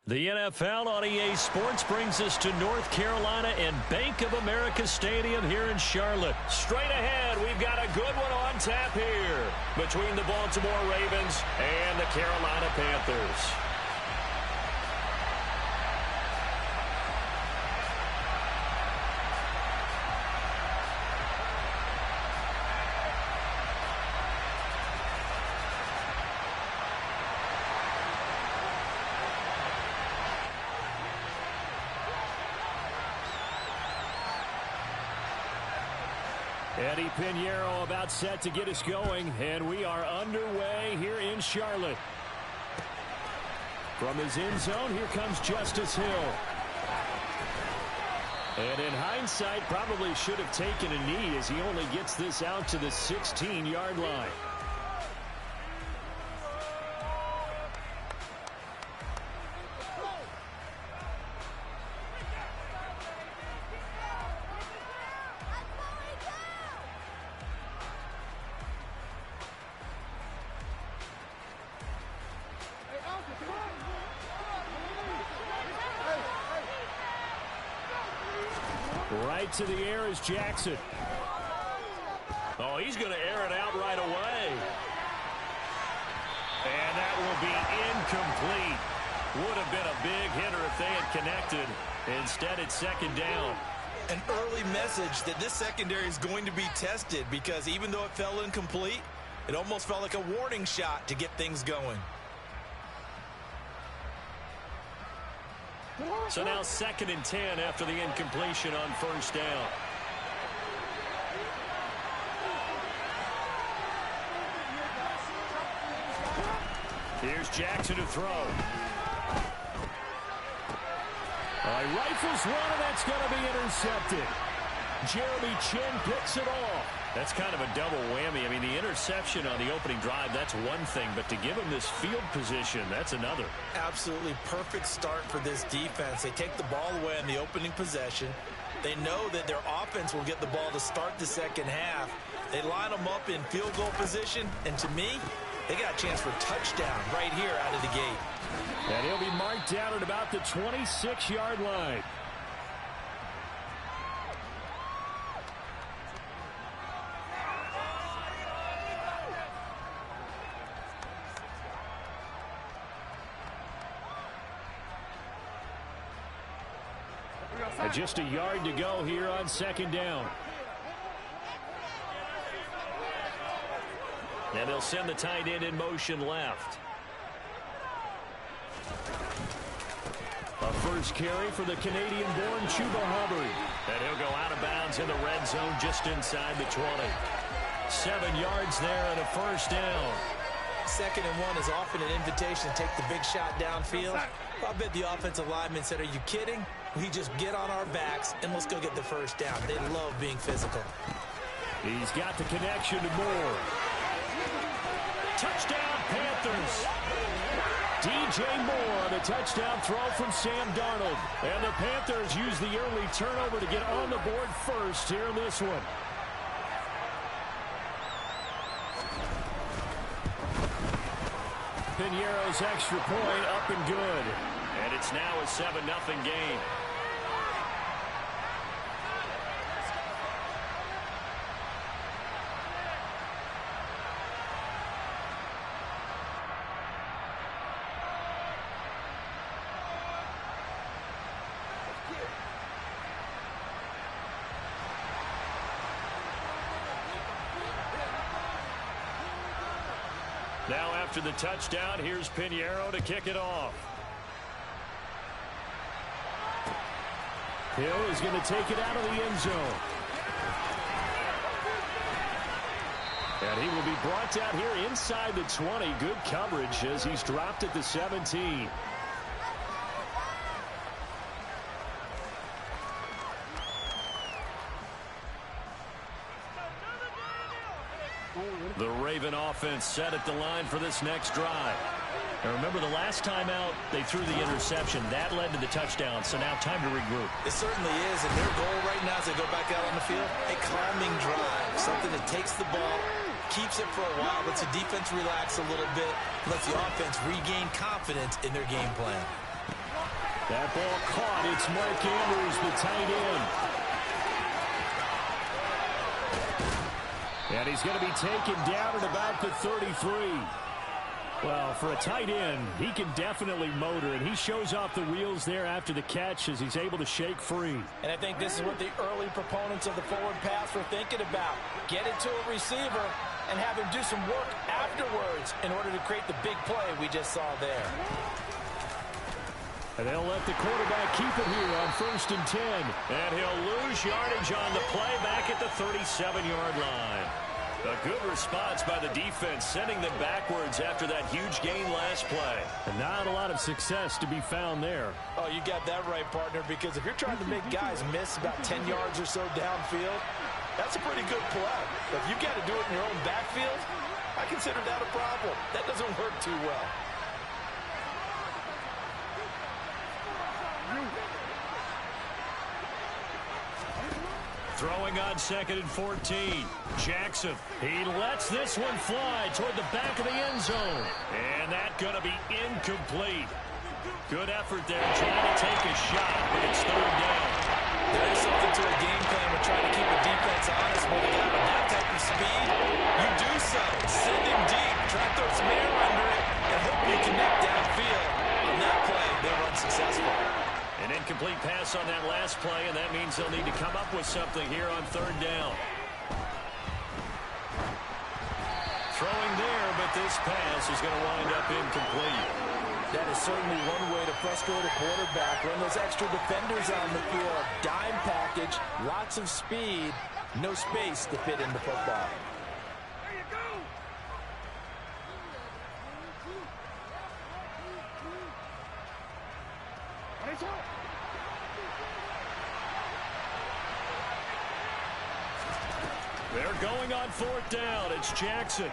The NFL on EA Sports brings us to North Carolina and Bank of America Stadium here in Charlotte. Straight ahead, we've got a good one on tap here between the Baltimore Ravens and the Carolina Panthers. Eddie Pinheiro about set to get us going, and we are underway here in Charlotte. From his end zone, here comes Justice Hill. And in hindsight, probably should have taken a knee as he only gets this out to the 16-yard line. Right to the air is Jackson. Oh, he's going to air it out right away. And that will be incomplete. Would have been a big hitter if they had connected. Instead, it's second down. An early message that this secondary is going to be tested because even though it fell incomplete, it almost felt like a warning shot to get things going. So now 2nd and 10 after the incompletion on first down. Here's Jackson to throw. Rifles one, and that's going to be intercepted. Jeremy Chin picks it off. That's kind of a double whammy. I mean, the interception on the opening drive, that's one thing, but to give him this field position, that's another. Absolutely perfect start for this defense. They take the ball away in the opening possession. They know that their offense will get the ball to start the second half. They line them up in field goal position, and to me, they got a chance for a touchdown right here out of the gate. And he'll be marked down at about the 26-yard line. And just a yard to go here on second down. And they'll send the tight end in motion left. A first carry for the Canadian-born Chuba Hubbard. And he'll go out of bounds in the red zone just inside the 20. 7 yards there and a first down. 2nd and 1 is often an invitation to take the big shot downfield. I bet the offensive lineman said, are you kidding? We just get on our backs and let's go get the first down. They love being physical. He's got the connection to Moore. Touchdown, Panthers. DJ Moore on a touchdown throw from Sam Darnold. And the Panthers use the early turnover to get on the board first here in this one. Pinheiro's extra point up and good. And it's now a 7-0 game. Now after the touchdown, here's Pinheiro to kick it off. Hill is going to take it out of the end zone. And he will be brought down here inside the 20. Good coverage as he's dropped at the 17. The Raven offense set at the line for this next drive. And remember, the last time out, they threw the interception. That led to the touchdown, so now time to regroup. It certainly is, and their goal right now as they go back out on the field, a calming drive, something that takes the ball, keeps it for a while, lets the defense relax a little bit, lets the offense regain confidence in their game plan. That ball caught. It's Mark Andrews, the tight end. And he's going to be taken down at about the 33. Well, for a tight end, he can definitely motor, and he shows off the wheels there after the catch as he's able to shake free. And I think this is what the early proponents of the forward pass were thinking about. Get it to a receiver and have him do some work afterwards in order to create the big play we just saw there. And they'll let the quarterback keep it here on 1st and 10. And he'll lose yardage on the play back at the 37-yard line. A good response by the defense, sending them backwards after that huge gain last play. And not a lot of success to be found there. Oh, you got that right, partner, because if you're trying to make guys miss about 10 yards or so downfield, that's a pretty good play. But if you got to do it in your own backfield, I consider that a problem. That doesn't work too well. Throwing on 2nd and 14. Jackson. He lets this one fly toward the back of the end zone. And that's going to be incomplete. Good effort there trying to take a shot, but it's 3rd down. There is something to a game plan with trying to keep a defense honest when they got that type of speed. You do so. Send him deep. Try to throw some air under it and hope you connect downfield. On that play, they were unsuccessful. An incomplete pass on that last play, and that means they'll need to come up with something here on 3rd down. Throwing there, but this pass is going to wind up incomplete. That is certainly one way to frustrate a quarterback. Run those extra defenders on the field. Dime package, lots of speed, no space to fit in the football. They're going on 4th down. It's Jackson.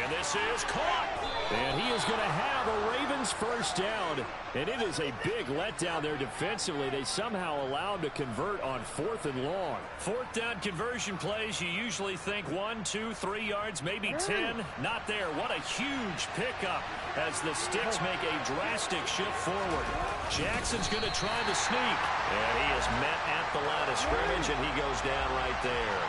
And this is caught. And he is going to have a Ravens 1st down. And it is a big letdown there defensively. They somehow allowed him to convert on 4th and long. 4th down conversion plays, you usually think 1, 2, 3 yards, maybe 10. Not there. What a huge pickup as the Sticks make a drastic shift forward. Jackson's going to try the sneak. And he is met at the line of scrimmage, and he goes down right there.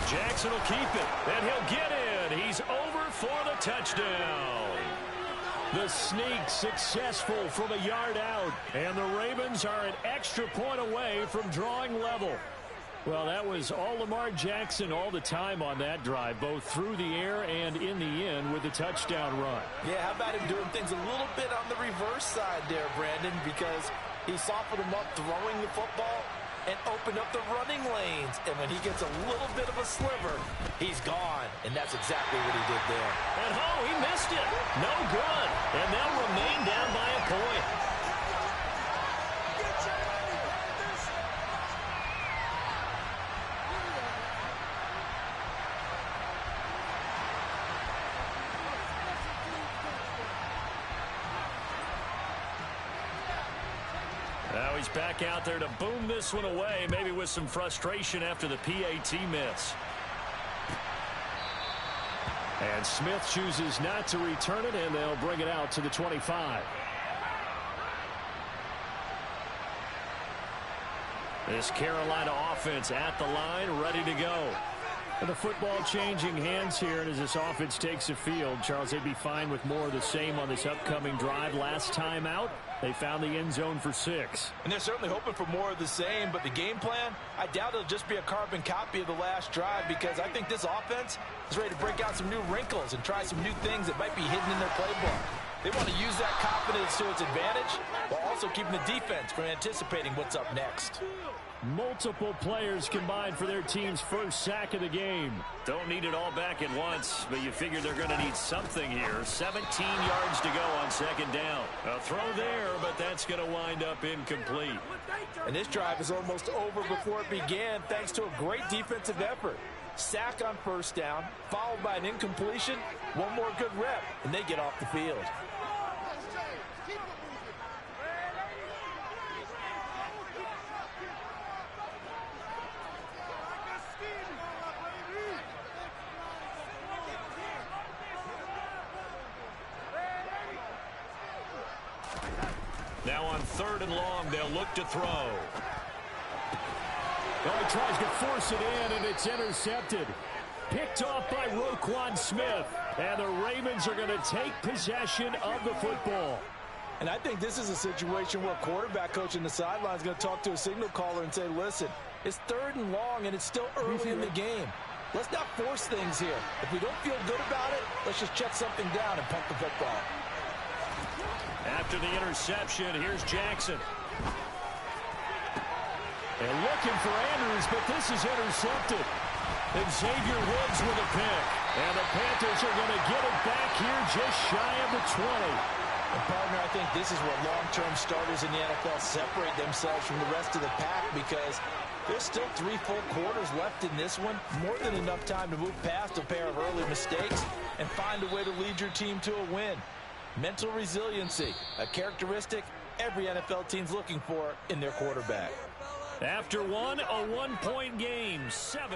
Jackson will keep it, and he'll get in. He's over for the touchdown. The sneak successful from a yard out, and the Ravens are an extra point away from drawing level. Well, that was all Lamar Jackson all the time on that drive, both through the air and in the end with the touchdown run. Yeah, how about him doing things a little bit on the reverse side there, Brandon, because he softened him up throwing the football and opened up the running lanes. And when he gets a little bit of a sliver, he's gone. And that's exactly what he did there. And he missed it. No good. And they'll remain down by a point. Now he's back out there to boom this one away, maybe with some frustration after the PAT miss. And Smith chooses not to return it, and they'll bring it out to the 25. This Carolina offense at the line, ready to go. And the football changing hands here, and as this offense takes the field, Charles, they'd be fine with more of the same on this upcoming drive. Last time out, they found the end zone for 6. And they're certainly hoping for more of the same, but the game plan, I doubt it'll just be a carbon copy of the last drive, because I think this offense is ready to break out some new wrinkles and try some new things that might be hidden in their playbook. They want to use that confidence to its advantage while also keeping the defense from anticipating what's up next. Multiple players combined for their team's first sack of the game. Don't need it all back at once, but you figure they're going to need something here. 17 yards to go on 2nd down. A throw there, but that's going to wind up incomplete. And this drive is almost over before it began thanks to a great defensive effort. Sack on 1st down, followed by an incompletion. One more good rep, and they get off the field. on 3rd and long, they'll look to throw. Well, he tries to force it in, and it's intercepted. Picked off by Roquan Smith. And the Ravens are going to take possession of the football. And I think this is a situation where quarterback coach in the sideline is going to talk to a signal caller and say, listen, it's 3rd and long, and it's still early in the game. Let's not force things here. If we don't feel good about it, let's just check something down and punt the football. After the interception, here's Jackson. And looking for Andrews, but this is intercepted. And Xavier Woods with a pick. And the Panthers are going to get it back here just shy of the 20. And partner, I think this is where long-term starters in the NFL separate themselves from the rest of the pack, because there's still 3 full quarters left in this one. More than enough time to move past a pair of early mistakes and find a way to lead your team to a win. Mental resiliency, a characteristic every NFL team's looking for in their quarterback. After one, a 1-point game, 7-6.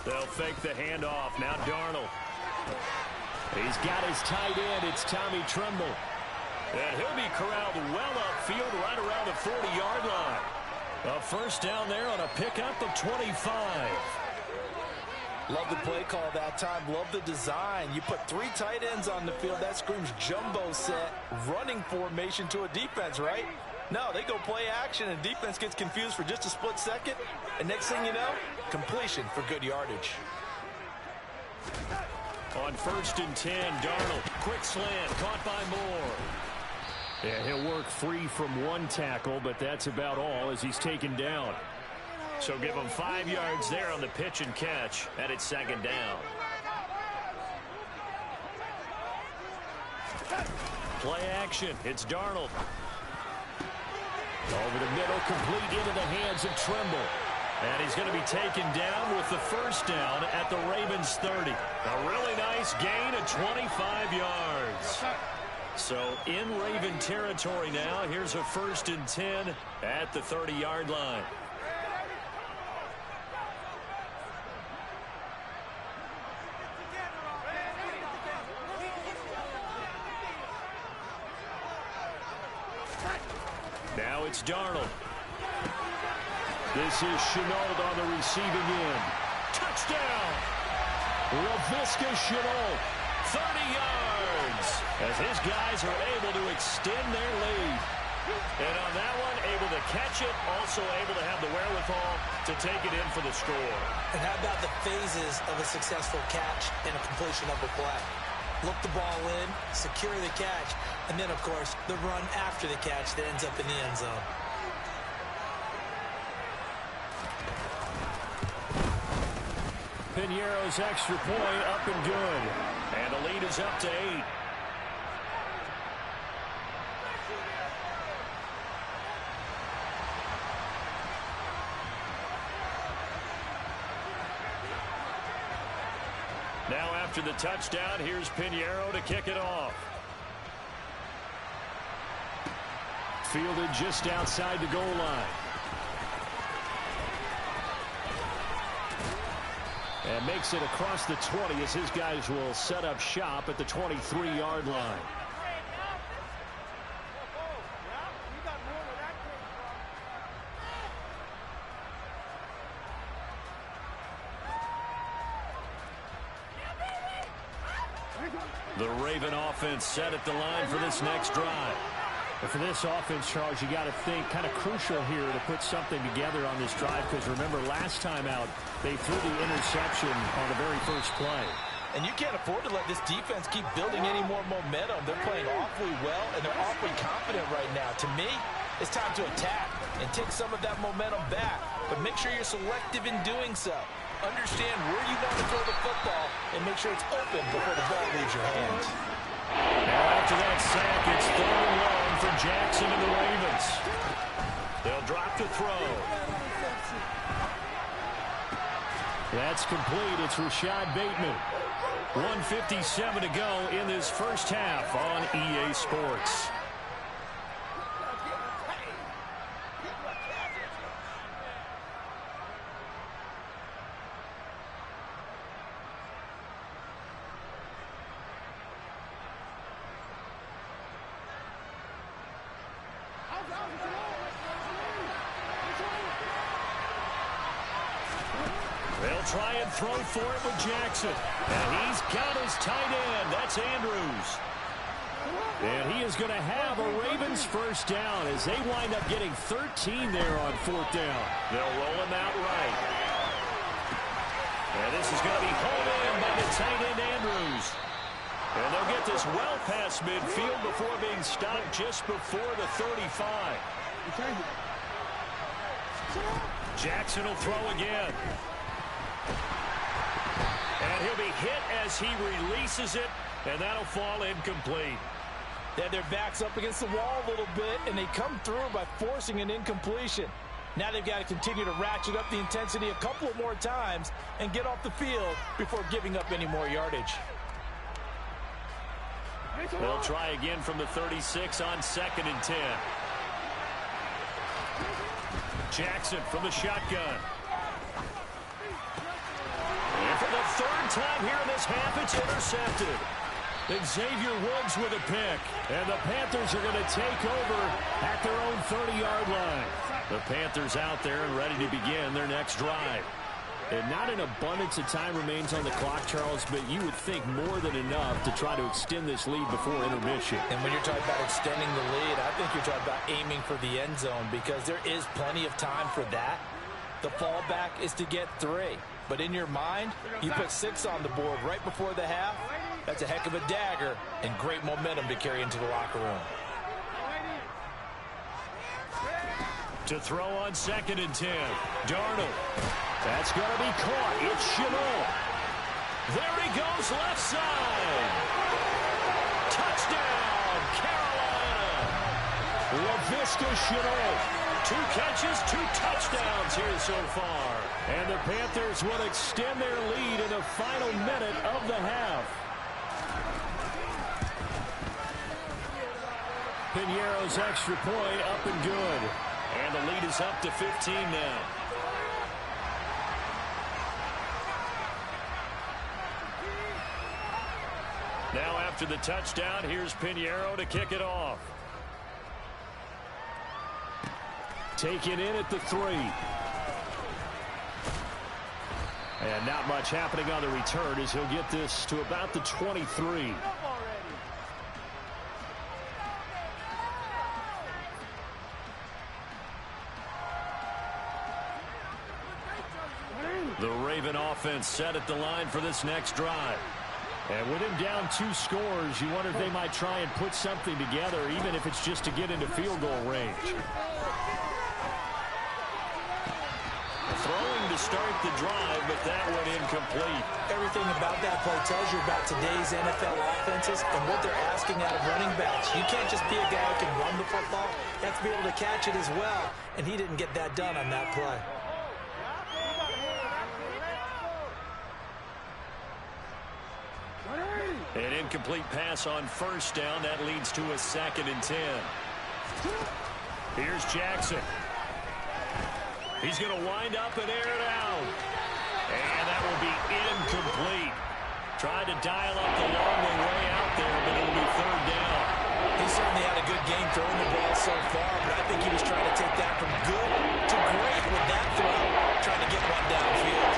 They'll fake the handoff. Now Darnold. He's got his tight end. It's Tommy Tremble. And he'll be corralled well upfield right around the 40-yard line. A first down there on a pickup of 25. Love the play call that time. Love the design. You put 3 tight ends on the field. That screams jumbo set, running formation to a defense, right? No, they go play action, and defense gets confused for just a split second. And next thing you know, completion for good yardage. On 1st and 10, Darnold. Quick slant, caught by Moore. Yeah, he'll work free from 1 tackle, but that's about all as he's taken down. So give him 5 yards there on the pitch and catch, and it's 2nd down. Play action. It's Darnold. Over the middle, complete into the hands of Tremble. And he's going to be taken down with the first down at the Ravens 30. A really nice gain of 25 yards. So in Raven territory now. Here's a 1st and 10 at the 30-yard line. Now it's Darnold. This is Chenault on the receiving end. Touchdown! Laviska Chenault. 30 yards as his guys are able to extend their lead. And on that one, able to catch it, also able to have the wherewithal to take it in for the score. And how about the phases of a successful catch and a completion of a play? Look the ball in, secure the catch, and then, of course, the run after the catch that ends up in the end zone. Piñeiro's extra point up and good. And the lead is up to 8. Now after the touchdown, here's Piñeiro to kick it off. Fielded just outside the goal line. And makes it across the 20 as his guys will set up shop at the 23-yard line. The Raven offense set at the line for this next drive. And for this offense, Charles, you got to think kind of crucial here to put something together on this drive, because remember last time out they threw the interception on the very first play. And you can't afford to let this defense keep building any more momentum. They're playing awfully well, and they're awfully confident right now. To me, it's time to attack and take some of that momentum back. But make sure you're selective in doing so. Understand where you want to throw the football and make sure it's open before the ball leaves your hands. Now after that sack, it's 3rd and long for Jackson and the Ravens. They'll drop to throw. That's complete. It's Rashad Bateman. 1:57 to go in this first half on EA Sports. try and throw for it with Jackson. And he's got his tight end. That's Andrews. And he is going to have a Ravens first down as they wind up getting 13 there on fourth down. They'll roll him out right. And this is going to be hauled in by the tight end Andrews. And they'll get this well past midfield before being stopped just before the 35. Jackson will throw again. And he'll be hit as he releases it, and that'll fall incomplete. They have their backs up against the wall a little bit, and they come through by forcing an incompletion. Now they've got to continue to ratchet up the intensity a couple of more times and get off the field before giving up any more yardage. They'll try again from the 36 on 2nd and 10. Jackson from the shotgun. And for the third time here in this half, it's intercepted. And Xavier Woods with a pick. And the Panthers are going to take over at their own 30-yard line. The Panthers out there and ready to begin their next drive. And not an abundance of time remains on the clock, Charles, but you would think more than enough to try to extend this lead before intermission. And when you're talking about extending the lead, I think you're talking about aiming for the end zone because there is plenty of time for that. The fallback is to get 3. But in your mind, you put 6 on the board right before the half. That's a heck of a dagger and great momentum to carry into the locker room. To throw on 2nd and 10. Darnold. That's going to be caught. It's Chenot. There he goes, left side. Touchdown, Carolina. LaVisca Chenot. 2 catches, 2 touchdowns here so far. And the Panthers will extend their lead in the final minute of the half. Piñeiro's extra point up and good. And the lead is up to 15 now. Now after the touchdown, here's Piñeiro to kick it off. Taken in at the 3. And not much happening on the return as he'll get this to about the 23. The Raven offense set at the line for this next drive. And with him down 2 scores, you wonder if they might try and put something together, even if it's just to get into field goal range. Throwing to start the drive, but that went incomplete. Everything about that play tells you about today's NFL offenses and what they're asking out of running backs. You can't just be a guy who can run the football. You have to be able to catch it as well, and he didn't get that done on that play. An incomplete pass on first down. That leads to a 2nd and 10. Here's Jackson. He's going to wind up and air it out. And that will be incomplete. Tried to dial up the long way out there, but it'll be 3rd down. He certainly had a good game throwing the ball so far, but I think he was trying to take that from good to great with that throw, trying to get one downfield.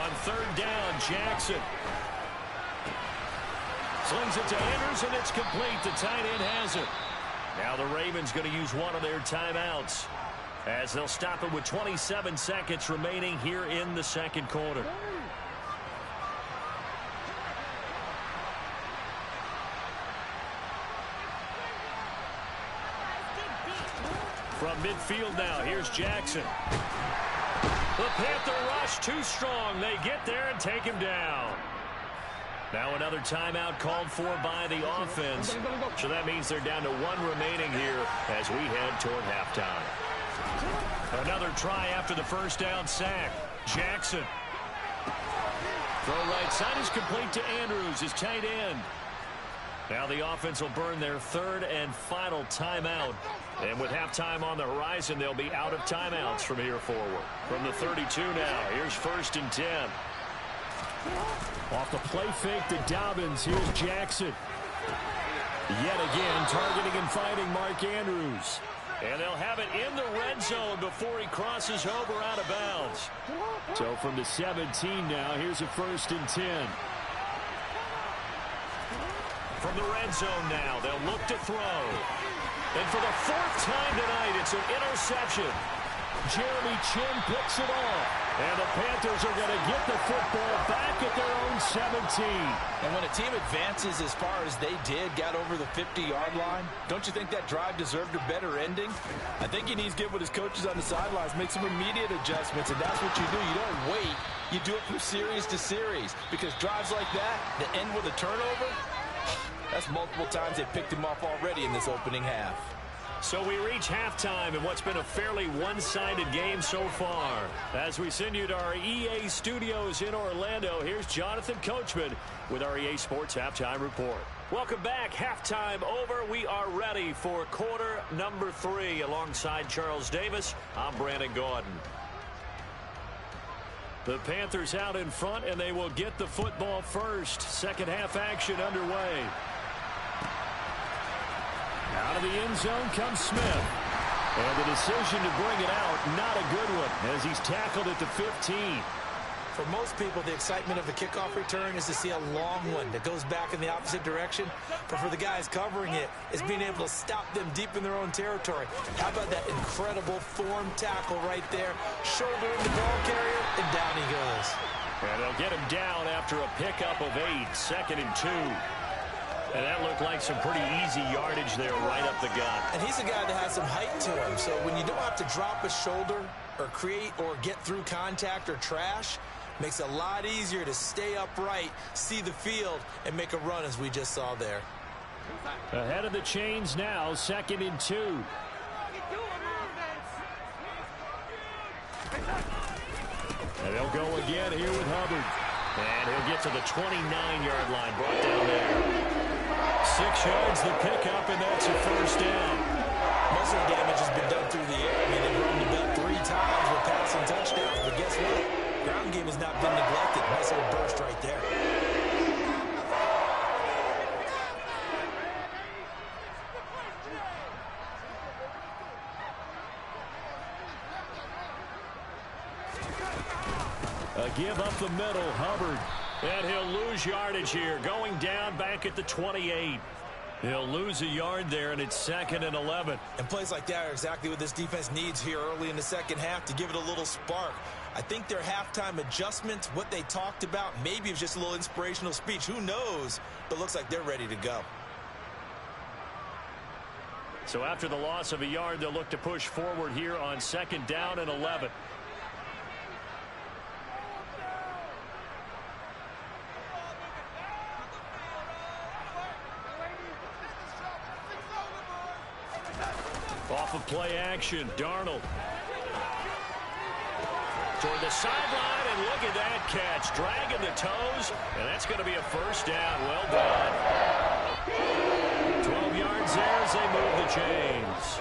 On 3rd down, Jackson. Slings it to Andrews, and it's complete. The tight end has it. Now the Ravens going to use one of their timeouts as they'll stop it with 27 seconds remaining here in the 2nd quarter. From midfield now, here's Jackson. The Panther rush too strong. They get there and take him down. Now another timeout called for by the offense. So that means they're down to 1 remaining here as we head toward halftime. Another try after the first down sack. Jackson. Throw right side is complete to Andrews, his tight end. Now the offense will burn their 3rd and final timeout. And with halftime on the horizon, they'll be out of timeouts from here forward. From the 32 now, here's 1st and 10. Off the play fake to Dobbins. Here's Jackson. Yet again, targeting and fighting Mark Andrews. And they'll have it in the red zone before he crosses over out of bounds. So from the 17 now, here's a 1st and 10. From the red zone now, they'll look to throw. And for the 4th time tonight, it's an interception. Jeremy Chin picks it off. And the Panthers are going to get the football back at their own 17. And when a team advances as far as they did, got over the 50-yard line, don't you think that drive deserved a better ending? I think he needs to get with his coaches on the sidelines, make some immediate adjustments, and that's what you do. You don't wait. You do it from series to series, because drives like that end with a turnover, that's multiple times they picked him off already in this opening half. So we reach halftime in what's been a fairly one-sided game so far. As we send you to our EA studios in Orlando, here's Jonathan Coachman with our EA Sports Halftime Report. Welcome back. Halftime over. We are ready for quarter number 3. Alongside Charles Davis, I'm Brandon Gordon. The Panthers out in front, and they will get the football first. Second half action underway. Out of the end zone comes Smith. And the decision to bring it out, not a good one, as he's tackled at the 15. For most people, the excitement of a kickoff return is to see a long one that goes back in the opposite direction. But for the guys covering it, it's being able to stop them deep in their own territory. How about that incredible form tackle right there? Shoulder in the ball carrier, and down he goes. And they'll get him down after a pickup of 8, 2nd and 2. And that looked like some pretty easy yardage there right up the gut. And he's a guy that has some height to him. So when you don't have to drop a shoulder or create or get through contact or trash, makes it a lot easier to stay upright, see the field, and make a run as we just saw there. Ahead of the chains now, 2nd and 2. And they'll go again here with Hubbard. And he'll get to the 29-yard line, brought down there. 6 yards the pickup, and that's a 1st down. Most of the damage has been done through the air. I mean, they've run the ball 3 times with passing touchdowns. But guess what? Ground game has not been neglected. Nice little burst right there. A give up the middle, Hubbard. And he'll lose yardage here, going down back at the 28. He'll lose a yard there, and it's 2nd and 11. And plays like that are exactly what this defense needs here early in the second half to give it a little spark. I think their halftime adjustments, what they talked about, maybe it was just a little inspirational speech. Who knows? But looks like they're ready to go. So after the loss of a yard, they'll look to push forward here on 2nd down and 11. Off of play action, Darnold. Toward the sideline, and look at that catch. Dragging the toes, and that's going to be a 1st down. Well done. 12 yards there as they move the chains.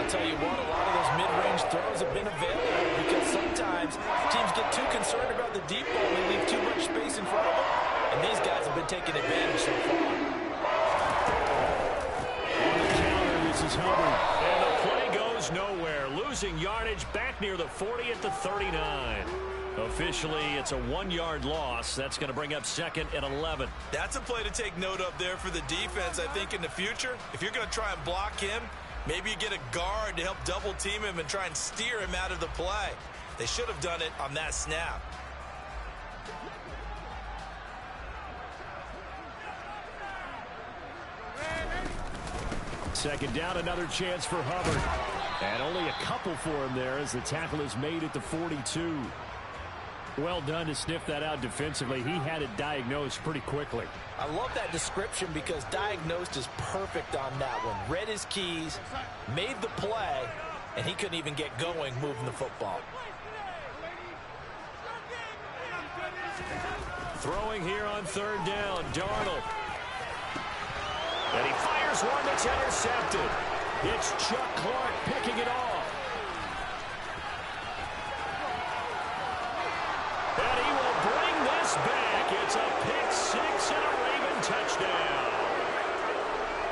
I'll tell you what, a lot of those mid-range throws have been available because sometimes teams get too concerned about the deep ball. They leave too much space in front of them, and these guys have been taking advantage so far. On the counter, this is Hubbard. And the play goes nowhere. Losing yardage back near the 40 at the 39. Officially, it's a 1-yard loss. That's going to bring up 2nd and 11. That's a play to take note of there for the defense, I think, in the future. If you're going to try and block him, maybe you get a guard to help double team him and try and steer him out of the play. They should have done it on that snap. Second down, another chance for Hubbard. And only a couple for him there as the tackle is made at the 42. Well done to sniff that out defensively. He had it diagnosed pretty quickly. I love that description because diagnosed is perfect on that one. Read his keys, made the play, and he couldn't even get going moving the football. Throwing here on 3rd down, Darnold. And he fires one that's intercepted. It's Chuck Clark picking it off. And he will bring this back. It's a pick-6 and a Raven touchdown.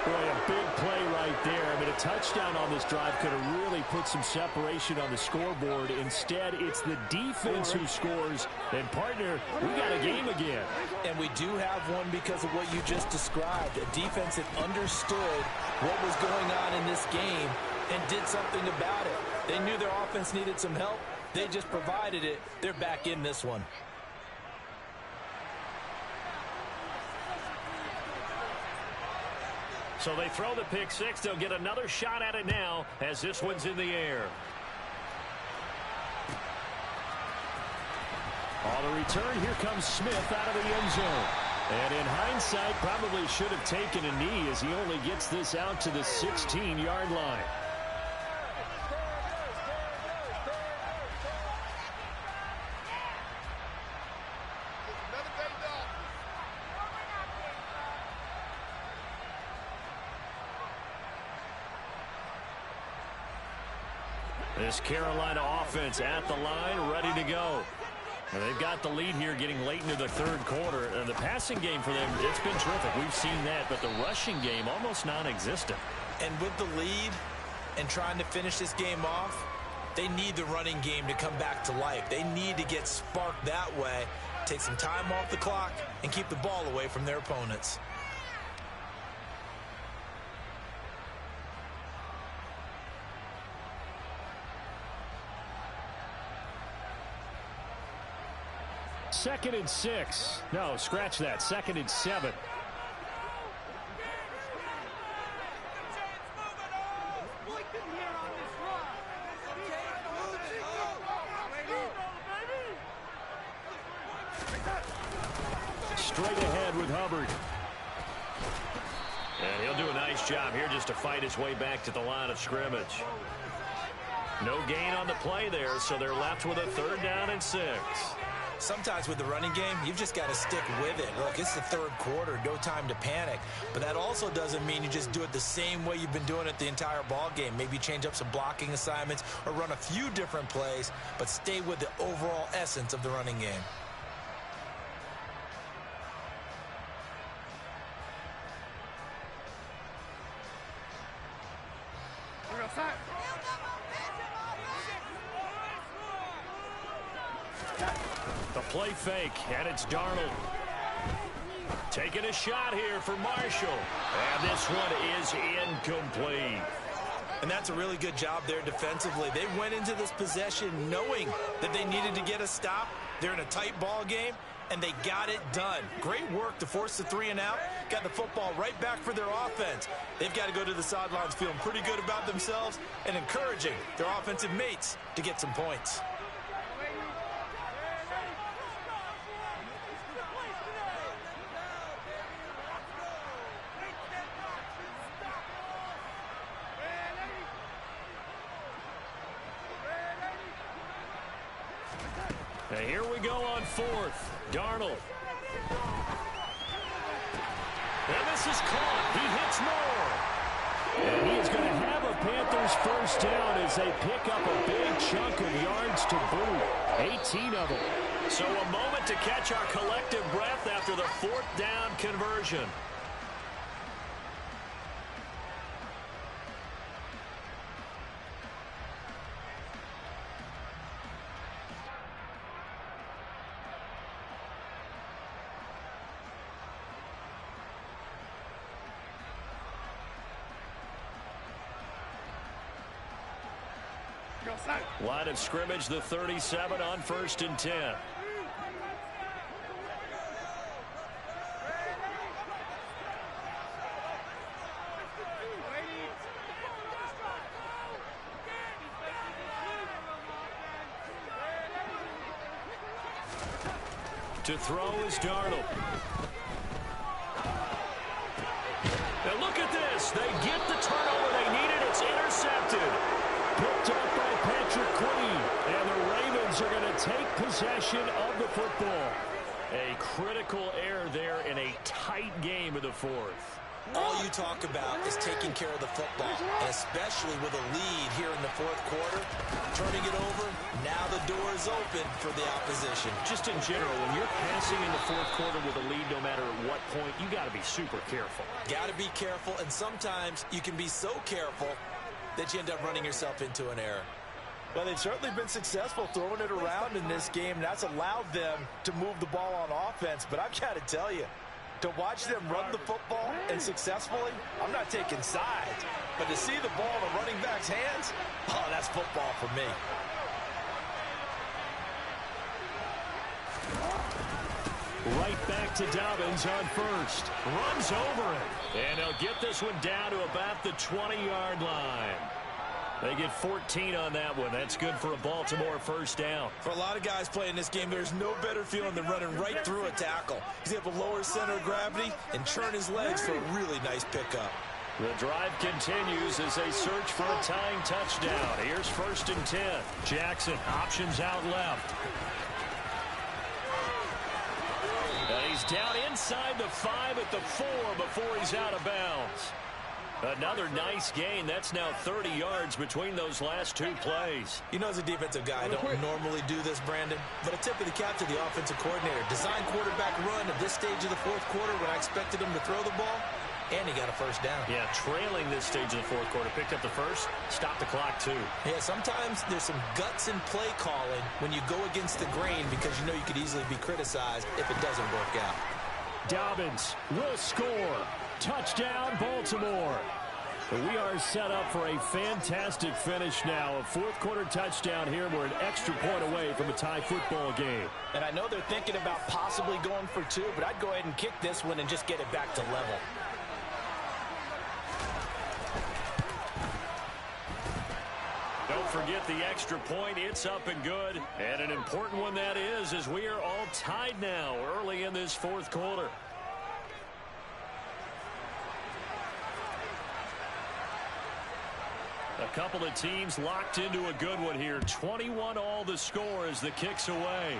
Boy, a big play right there. I mean, if touchdown on this drive could have really put some separation on the scoreboard. Instead, it's the defense who scores. And, partner, we got a game again. And we do have one because of what you just described. A defense that understood what was going on in this game and did something about it. They knew their offense needed some help. They just provided it. They're back in this one. So they throw the pick six. They'll get another shot at it now as this one's in the air. On the return, here comes Smith out of the end zone. And in hindsight, probably should have taken a knee as he only gets this out to the 16-yard line. This Carolina offense at the line, ready to go. And they've got the lead here getting late into the third quarter. And the passing game for them, it's been terrific. We've seen that, but the rushing game almost non-existent. And with the lead and trying to finish this game off, they need the running game to come back to life. They need to get sparked that way, take some time off the clock, and keep the ball away from their opponents. Second and 6. No, scratch that. Second and 7. Straight ahead with Hubbard. And he'll do a nice job here just to fight his way back to the line of scrimmage. No gain on the play there, so they're left with a 3rd down and 6. Sometimes with the running game, you've just got to stick with it. Look, it's the third quarter, no time to panic. But that also doesn't mean you just do it the same way you've been doing it the entire ball game. Maybe change up some blocking assignments or run a few different plays, but stay with the overall essence of the running game. The play fake, and it's Darnold. Taking a shot here for Marshall. And this one is incomplete. And that's a really good job there defensively. They went into this possession knowing that they needed to get a stop. They're in a tight ball game, and they got it done. Great work to force the 3 and out. Got the football right back for their offense. They've got to go to the sidelines feeling pretty good about themselves and encouraging their offensive mates to get some points. And here we go on 4th. Darnold. And this is caught. He hits Moore. And he is going to have a Panthers 1st down as they pick up a big chunk of yards to boot. 18 of them. So a moment to catch our collective breath after the 4th down conversion. Line of scrimmage, the 37 on 1st and 10. To throw is Darnold. And look at this. They get the turnover they needed. It's intercepted. Picked up by Patrick Queen. And the Ravens are going to take possession of the football. A critical error there in a tight game of the 4th. All you talk about is taking care of the football, and especially with a lead here in the fourth quarter. Turning it over, now the door is open for the opposition. Just in general, when you're passing in the fourth quarter with a lead, no matter at what point, you got to be super careful. Got to be careful, and sometimes you can be so careful that you end up running yourself into an error. Well, they've certainly been successful throwing it around in this game, and that's allowed them to move the ball on offense. But I've got to tell you, to watch them run the football and successfully, I'm not taking sides. But to see the ball in the running back's hands, oh, that's football for me. Right back to Dobbins on first. Runs over it. And they'll get this one down to about the 20-yard line. They get 14 on that one. That's good for a Baltimore first down. For a lot of guys playing this game, there's no better feeling than running right through a tackle. He's able to lower center of gravity and churn his legs for a really nice pickup. The drive continues as they search for a tying touchdown. Here's first and 10. Jackson options out left. And he's down inside the 5 at the 4 before he's out of bounds. Another nice gain. That's now 30 yards between those last two plays. You know, as a defensive guy, I don't normally do this, Brandon, but a tip of the cap to the offensive coordinator. Design quarterback run at this stage of the fourth quarter when I expected him to throw the ball, and he got a first down. Yeah, trailing this stage of the fourth quarter. Picked up the first, stopped the clock too. Yeah, sometimes there's some guts in play calling when you go against the grain because you know you could easily be criticized if it doesn't work out. Dobbins will score. Touchdown, Baltimore. We are set up for a fantastic finish now. A fourth quarter touchdown here. We're an extra point away from a tie football game. And I know they're thinking about possibly going for 2, but I'd go ahead and kick this one and just get it back to level. Don't forget the extra point. It's up and good. And an important one that is, as we are all tied now early in this fourth quarter. A couple of teams locked into a good one here. 21 all the score as the kick's away.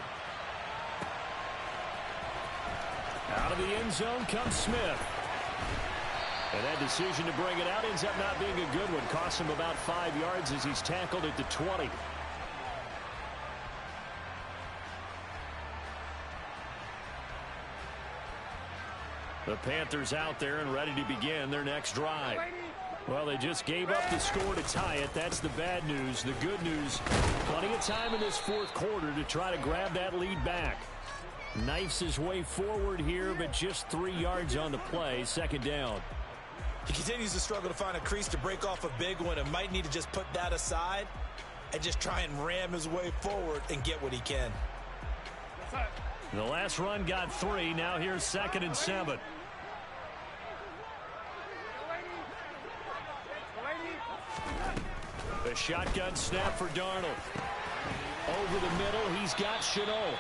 Out of the end zone comes Smith. And that decision to bring it out ends up not being a good one. Costs him about 5 yards as he's tackled at the 20. The Panthers out there and ready to begin their next drive. Well, they just gave up the score to tie it. That's the bad news. The good news, plenty of time in this fourth quarter to try to grab that lead back. Knifes his way forward here, but just 3 yards on the play. Second down. He continues to struggle to find a crease to break off a big one and might need to just put that aside and just try and ram his way forward and get what he can. The last run got 3. Now here's 2nd and 7. The shotgun snap for Darnold. Over the middle, he's got Shenault.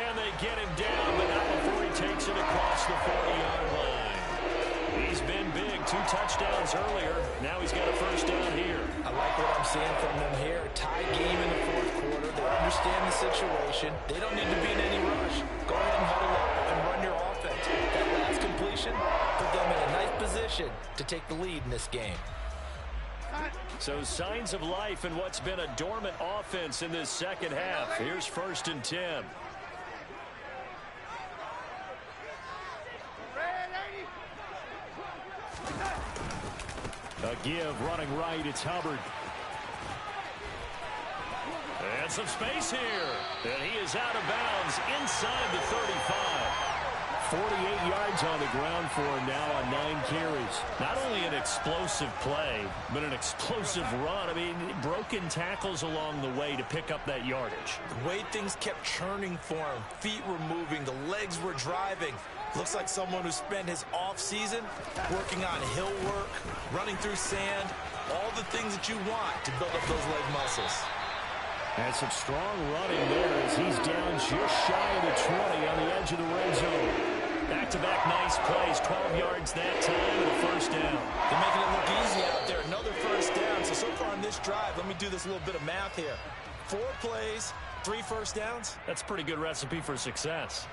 And they get him down, but not before he takes it across the 40-yard line. He's been big. 2 touchdowns earlier. Now he's got a first down here. I like what I'm seeing from them here. Tie game in the fourth quarter. They understand the situation. They don't need to be in any rush. Go ahead and huddle up and run your offense. That last completion put them in a nice position to take the lead in this game. So signs of life in what's been a dormant offense in this second half. Here's 1st and 10. A give running right. It's Hubbard. And some space here. And he is out of bounds inside the 35. 48 yards on the ground for him now on 9 carries. Not only an explosive play, but an explosive run. I mean, broken tackles along the way to pick up that yardage. The way things kept churning for him. Feet were moving. The legs were driving. Looks like someone who spent his offseason working on hill work, running through sand, all the things that you want to build up those leg muscles. And some strong running there as he's down just shy of the 20 on the edge of the red zone. Back-to-back nice plays, 12 yards that time and a first down. They're making it look easy out there. Another first down. So far on this drive, let me do this little bit of math here. 4 plays, 3 first downs. That's a pretty good recipe for success.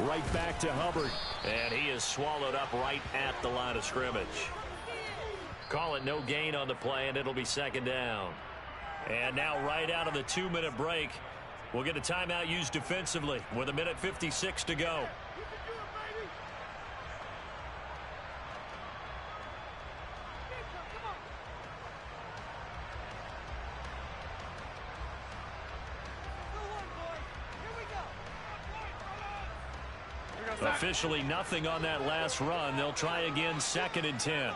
Right back to Hubbard. And he is swallowed up right at the line of scrimmage. Call it no gain on the play, and it'll be second down. And now right out of the 2-minute break, we'll get a timeout used defensively with 1:56 to go. Officially nothing on that last run. They'll try again, 2nd and 10.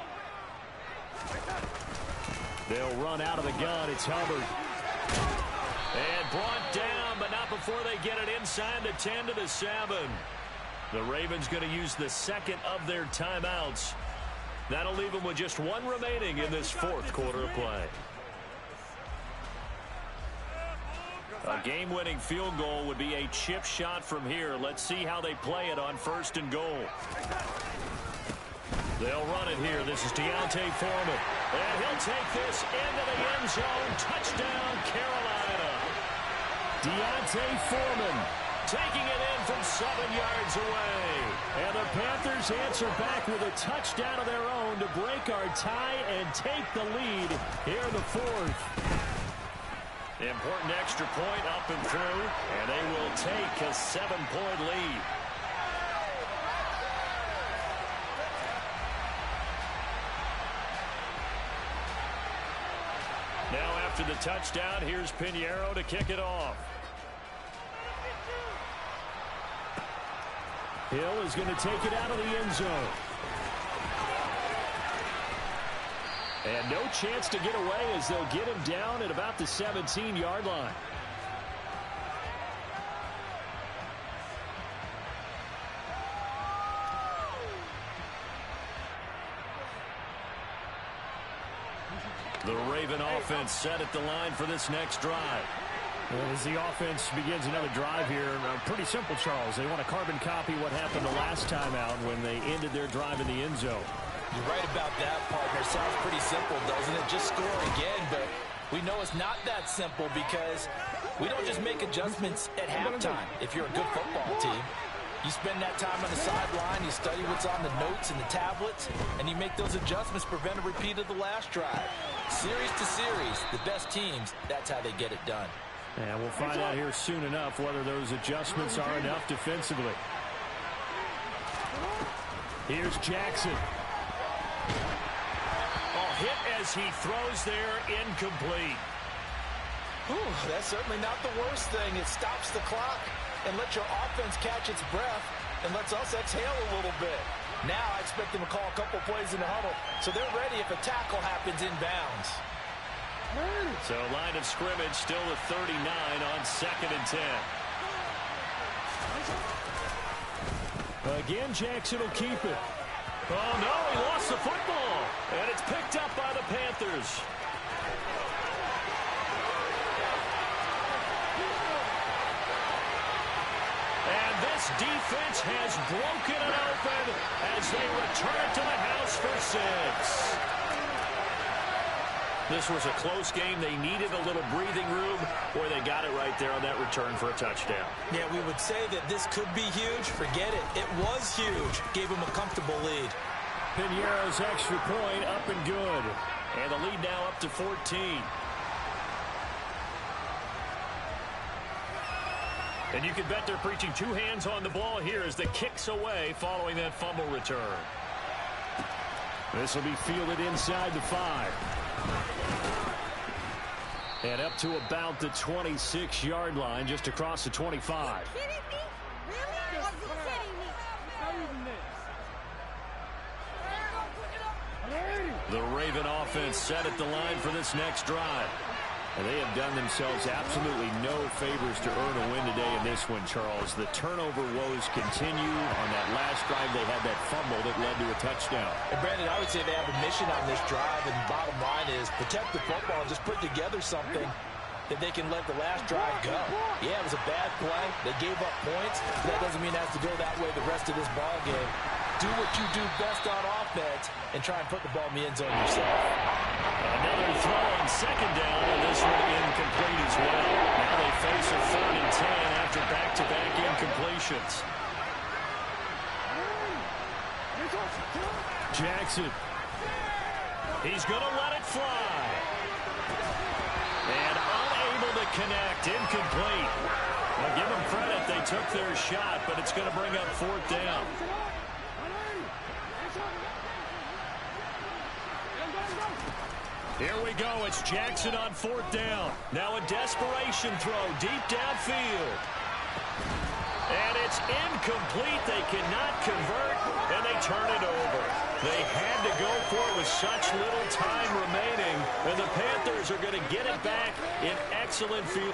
They'll run out of the gun. It's Hubbard. And brought down, but not before they get it inside the 10 to the 7. The Ravens going to use the second of their timeouts. That'll leave them with just one remaining in this 4th quarter of play. A game-winning field goal would be a chip shot from here. Let's see how they play it on 1st and goal. They'll run it here. This is Deontay Foreman. And he'll take this into the end zone. Touchdown, Carolina. Deontay Foreman taking it in from 7 yards away. And the Panthers answer back with a touchdown of their own to break our tie and take the lead here in the 4th. Important extra point up and through, and they will take a 7-point lead. Now after the touchdown, here's Pinheiro to kick it off. Hill is going to take it out of the end zone. And no chance to get away as they'll get him down at about the 17-yard line. The Raven offense set at the line for this next drive. Well, as the offense begins another drive here, pretty simple, Charles. They want to carbon copy what happened the last time out when they ended their drive in the end zone. You're right about that, partner. Sounds pretty simple, doesn't it? Just score again, but we know it's not that simple because we don't just make adjustments at halftime. If you're a good football team, you spend that time on the sideline, you study what's on the notes and the tablets, and you make those adjustments, prevent a repeat of the last drive. Series to series, the best teams, that's how they get it done. And we'll find out here soon enough whether those adjustments are enough defensively. Here's Jackson. Hit as he throws there, incomplete. That's certainly not the worst thing. It stops the clock and lets your offense catch its breath and lets us exhale a little bit. Now I expect them to call a couple plays in the huddle so they're ready if a tackle happens inbounds. So line of scrimmage still at 39 on 2nd and 10. Again, Jackson will keep it. Oh, no, he lost the football. And it's picked up by the Panthers. And this defense has broken it open as they return to the house for 6. This was a close game. They needed a little breathing room, or they got it right there on that return for a touchdown. Yeah, we would say that this could be huge. Forget it. It was huge. Gave them a comfortable lead. Pinheiro's extra point up and good. And the lead now up to 14. And you can bet they're preaching 2 hands on the ball here as the kick's away following that fumble return. This will be fielded inside the 5. And up to about the 26-yard line, just across the 25. The Raven offense set at the line for this next drive. And they have done themselves absolutely no favors to earn a win today in this one, Charles. The turnover woes continue. On that last drive, they had that fumble that led to a touchdown. And Brandon, I would say they have a mission on this drive, and the bottom line is protect the football and just put together something that they can let the last drive go. Yeah, it was a bad play. They gave up points. That doesn't mean it has to go that way the rest of this ball game. Do what you do best on offense and try and put the ball in the end zone yourself. Another throw on 2nd down, and this one incomplete as well. Now they face a 3rd and 10 after back-to-back incompletions. Jackson. He's going to let it fly. And unable to connect. Incomplete. I'll give them credit. They took their shot, but it's going to bring up fourth down. Here we go. It's Jackson on fourth down. Now a desperation throw deep downfield. And it's incomplete. They cannot convert, and they turn it over. They had to go for it with such little time remaining, and the Panthers are going to get it back in excellent field.